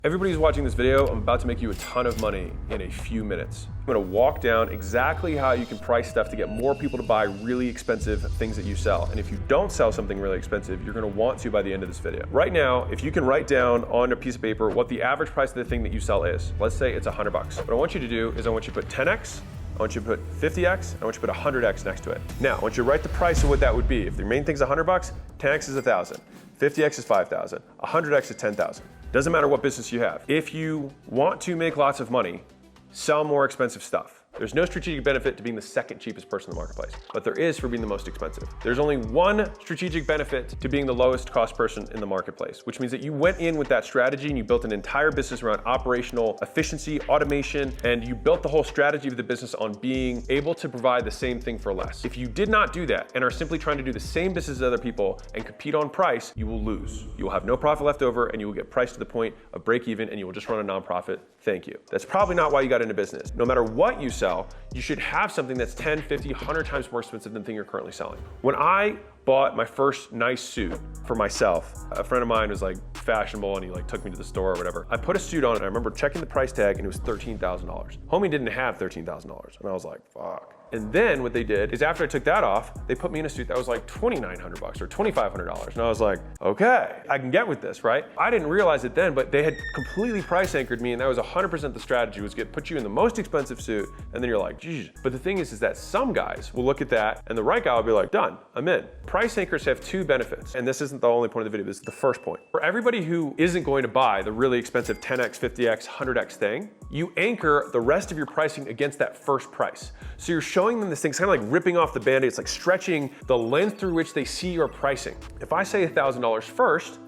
Everybody who's watching this video, I'm about to make you a ton of money in a few minutes. I'm gonna walk down exactly how you can price stuff to get more people to buy really expensive things that you sell. And if you don't sell something really expensive, you're gonna want to by the end of this video. Right now, if you can write down on a piece of paper what the average price of the thing that you sell is, let's say it's $100. What I want you to do is I want you to put 10x, I want you to put 50x, I want you to put 100x next to it. Now, I want you to write the price of what that would be. If the main thing's $100, 10x is 1,000, 50x is 5,000, 100x is 10,000. Doesn't matter what business you have. If you want to make lots of money, sell more expensive stuff. There's no strategic benefit to being the second cheapest person in the marketplace, but there is for being the most expensive. There's only one strategic benefit to being the lowest cost person in the marketplace, which means that you went in with that strategy and you built an entire business around operational efficiency, automation, and you built the whole strategy of the business on being able to provide the same thing for less. If you did not do that and are simply trying to do the same business as other people and compete on price, you will lose. You will have no profit left over and you will get priced to the point of break even and you will just run a nonprofit. Thank you. That's probably not why you got into business. No matter what you sell, you should have something that's 10, 50, 100 times more expensive than the thing you're currently selling. When I bought my first nice suit for myself, a friend of mine was like fashionable and he like took me to the store or whatever. I put a suit on and I remember checking the price tag and it was $13,000. Homie didn't have $13,000 and I was like, fuck. And then what they did is after I took that off, they put me in a suit that was like $2,900 or $2,500. And I was like, okay, I can get with this, right? I didn't realize it then, but they had completely price anchored me and that was 100% the strategy, was put you in the most expensive suit and then you're like, geez. But the thing is that some guys will look at that and the right guy will be like, done, I'm in. Price anchors have two benefits. And this isn't the only point of the video, this is the first point. For everybody who isn't going to buy the really expensive 10x, 50x, 100x thing, you anchor the rest of your pricing against that first price. So you're showing them this thing, it's kind of like ripping off the Band-Aid, it's like stretching the length through which they see your pricing. If I say $1,000 first,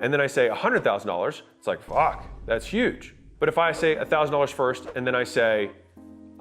and then I say $100,000, it's like, fuck, that's huge. But if I say $1,000 first, and then I say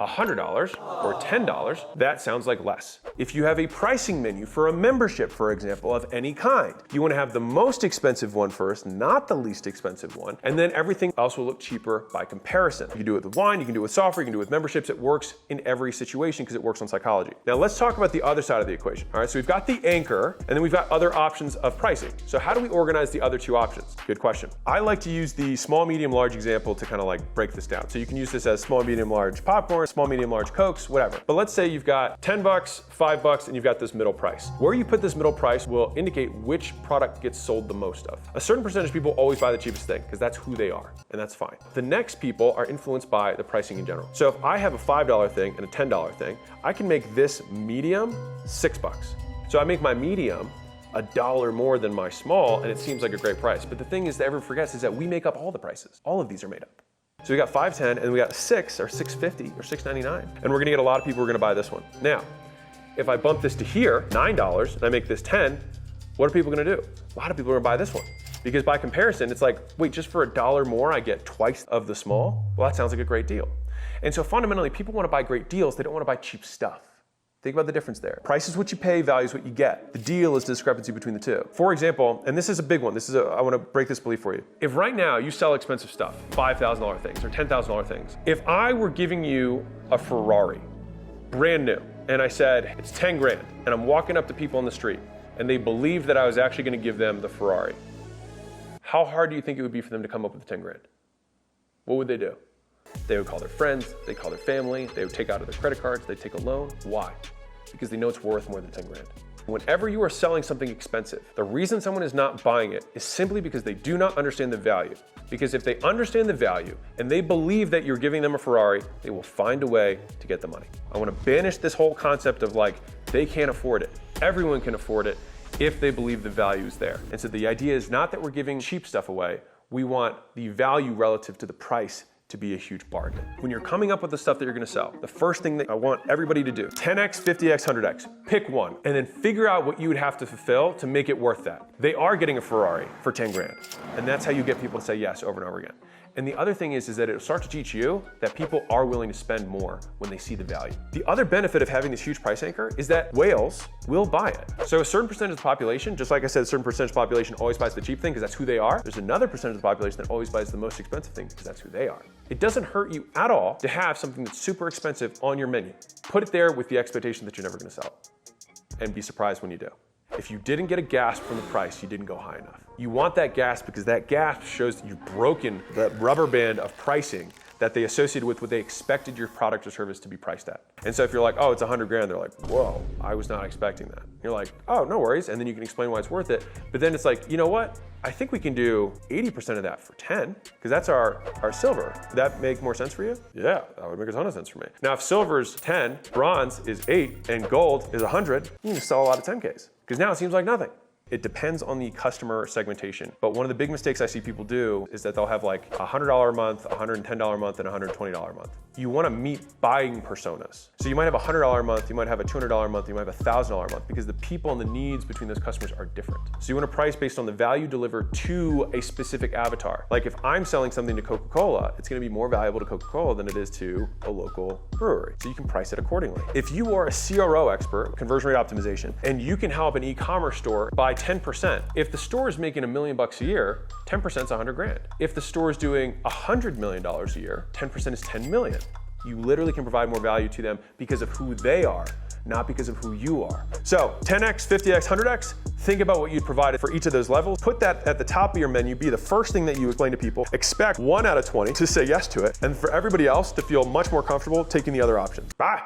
$100 or $10, that sounds like less. If you have a pricing menu for a membership, for example, of any kind, you want to have the most expensive one first, not the least expensive one, and then everything else will look cheaper by comparison. You can do it with wine, you can do it with software, you can do it with memberships. It works in every situation because it works on psychology. Now let's talk about the other side of the equation. All right, so we've got the anchor, and then we've got other options of pricing. So how do we organize the other two options? Good question. I like to use the small, medium, large example to kind of like break this down. So you can use this as small, medium, large popcorn, small, medium, large Cokes, whatever. But let's say you've got 10 bucks, 5 bucks, and you've got this middle price. Where you put this middle price will indicate which product gets sold the most of. A certain percentage of people always buy the cheapest thing because that's who they are, and that's fine. The next people are influenced by the pricing in general. So if I have a $5 thing and a $10 thing, I can make this medium $6. So I make my medium $1 more than my small, and it seems like a great price. But the thing is that everyone forgets is that we make up all the prices. All of these are made up. So we got 510 and we got 6 or 650 or 699. And we're gonna get a lot of people who are gonna buy this one. Now, if I bump this to here, $9, and I make this 10, what are people gonna do? A lot of people are gonna buy this one. Because by comparison, it's like, wait, just for $1 more, I get twice of the small? Well, that sounds like a great deal. And so fundamentally, people wanna buy great deals, they don't wanna buy cheap stuff. Think about the difference there. Price is what you pay, value is what you get. The deal is the discrepancy between the two. For example, and this is a big one, I wanna break this belief for you. If right now you sell expensive stuff, $5,000 things or $10,000 things, if I were giving you a Ferrari, brand new, and I said, it's 10 grand, and I'm walking up to people on the street, and they believed that I was actually gonna give them the Ferrari, how hard do you think it would be for them to come up with the 10 grand? What would they do? They would call their friends, they'd call their family, they would take out of their credit cards, they'd take a loan. Why? Because they know it's worth more than 10 grand. Whenever you are selling something expensive, the reason someone is not buying it is simply because they do not understand the value. Because if they understand the value and they believe that you're giving them a Ferrari, they will find a way to get the money. I want to banish this whole concept of like, they can't afford it. Everyone can afford it if they believe the value is there. And so the idea is not that we're giving cheap stuff away, we want the value relative to the price to be a huge bargain. When you're coming up with the stuff that you're gonna sell, the first thing that I want everybody to do, 10x, 50x, 100x, pick one, and then figure out what you would have to fulfill to make it worth that. They are getting a Ferrari for 10 grand, and that's how you get people to say yes over and over again. And the other thing is that it'll start to teach you that people are willing to spend more when they see the value. The other benefit of having this huge price anchor is that whales will buy it. So a certain percentage of the population, just like I said, a certain percentage of the population always buys the cheap thing because that's who they are. There's another percentage of the population that always buys the most expensive thing because that's who they are. It doesn't hurt you at all to have something that's super expensive on your menu. Put it there with the expectation that you're never gonna sell it. And be surprised when you do. If you didn't get a gasp from the price, you didn't go high enough. You want that gasp because that gasp shows that you've broken the rubber band of pricing that they associated with what they expected your product or service to be priced at. And so if you're like, oh, it's 100 grand, they're like, whoa, I was not expecting that. You're like, oh, no worries. And then you can explain why it's worth it. But then it's like, you know what? I think we can do 80% of that for 10, because that's our silver. Would that make more sense for you? Yeah, that would make a ton of sense for me. Now, if silver's 10, bronze is 8, and gold is 100, you can sell a lot of 10Ks, because now it seems like nothing. It depends on the customer segmentation. But one of the big mistakes I see people do is that they'll have like $100 a month, $110 a month, and $120 a month. You want to meet buying personas. So you might have a $100 a month, you might have a $200 a month, you might have a $1,000 a month, because the people and the needs between those customers are different. So you want to price based on the value delivered to a specific avatar. Like if I'm selling something to Coca-Cola, it's going to be more valuable to Coca-Cola than it is to a local brewery. So you can price it accordingly. If you are a CRO expert, conversion rate optimization, and you can help an e-commerce store buy 10%. If the store is making $1 million a year, 10% is 100 grand. If the store is doing $100 million a year, 10% is 10 million. You literally can provide more value to them because of who they are, not because of who you are. So 10x, 50x, 100x, think about what you'd provide for each of those levels. Put that at the top of your menu, be the first thing that you explain to people. Expect 1 out of 20 to say yes to it, and for everybody else to feel much more comfortable taking the other options. Bye.